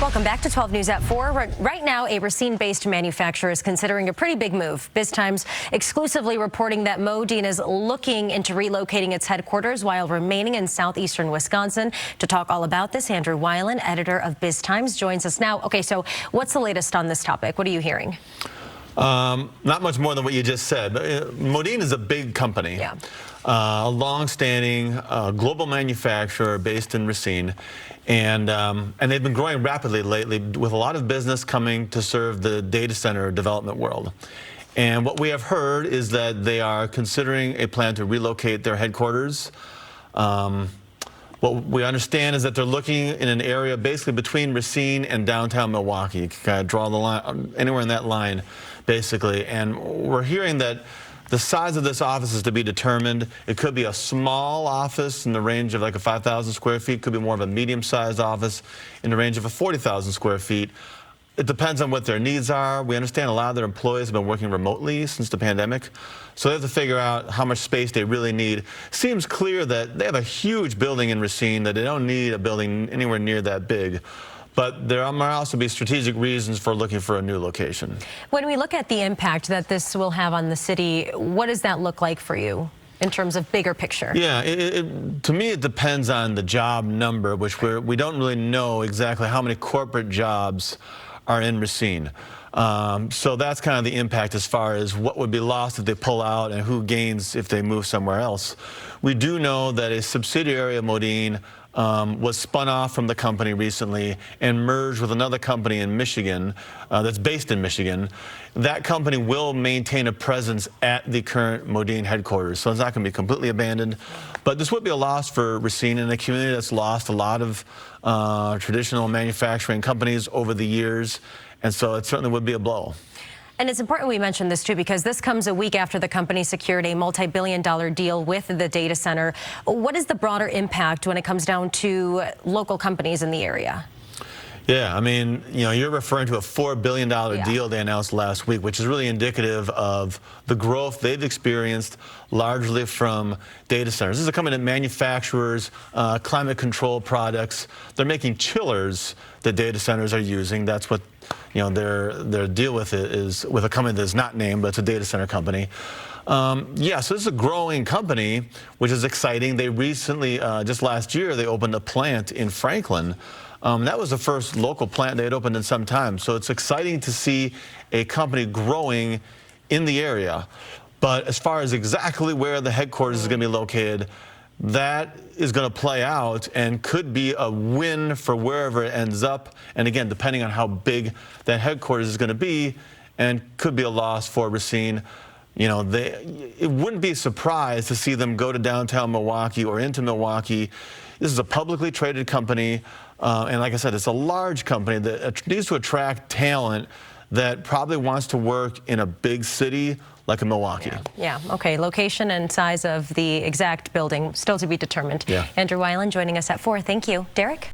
Welcome back to 12 News at 4. Right now, a Racine-based manufacturer is considering a pretty big move. BizTimes exclusively reporting that Modine is looking into relocating its headquarters while remaining in southeastern Wisconsin. To talk all about this, Andrew Weiland, editor of BizTimes, joins us now. Okay, so what's the latest on this topic? What are you hearing? Not much more than what you just said. Modine is a big company. Yeah. A long-standing global manufacturer based in Racine, and they've been growing rapidly lately with a lot of business coming to serve the data center development world. And what we have heard is that they are considering a plan to relocate their headquarters. What we understand is that they're looking in an area basically between Racine and downtown Milwaukee. You can kind of draw the line anywhere in that line, basically. And we're hearing that the size of this office is to be determined. It could be a small office in the range of like a 5,000 square feet. Could be more of a medium-sized office in the range of a 40,000 square feet. It depends on what their needs are. We understand a lot of their employees have been working remotely since the pandemic, so they have to figure out how much space they really need. Seems clear that they have a huge building in Racine, that they don't need a building anywhere near that big. But there might also be strategic reasons for looking for a new location. When we look at the impact that this will have on the city, what does that look like for you in terms of bigger picture? Yeah, to me it depends on the job number, which we don't really know exactly how many corporate jobs are in Racine. So that's kind of the impact as far as what would be lost if they pull out and who gains if they move somewhere else. We do know that a subsidiary of Modine was spun off from the company recently and merged with another company in Michigan that's based in Michigan. That company will maintain a presence at the current Modine headquarters, so it's not going to be completely abandoned. But this would be a loss for Racine and a community that's lost a lot of traditional manufacturing companies over the years, and so it certainly would be a blow. And it's important we mention this, too, because this comes a week after the company secured a multi-billion-dollar deal with the data center. What is the broader impact when it comes down to local companies in the area? Yeah, I mean, you know, you're referring to a $4 billion deal they announced last week, which is really indicative of the growth they've experienced largely from data centers. This is a company that manufactures climate control products. They're making chillers that data centers are using. That's what, you know, their deal with it is with a company that's not named, but it's a data center company. Yeah, so this is a growing company, which is exciting. They recently, just last year, they opened a plant in Franklin. That was the first local plant they had opened in some time. So it's exciting to see a company growing in the area. But as far as exactly where the headquarters is going to be located, that is going to play out and could be a win for wherever it ends up. And again, depending on how big that headquarters is going to be, and could be a loss for Racine. You know, it wouldn't be a surprise to see them go to downtown Milwaukee or into Milwaukee. This is a publicly traded company, and like I said, it's a large company that needs to attract talent that probably wants to work in a big city like in Milwaukee. Yeah, okay. Location and size of the exact building still to be determined. Yeah. Andrew Weiland joining us at 4. Thank you. Derek?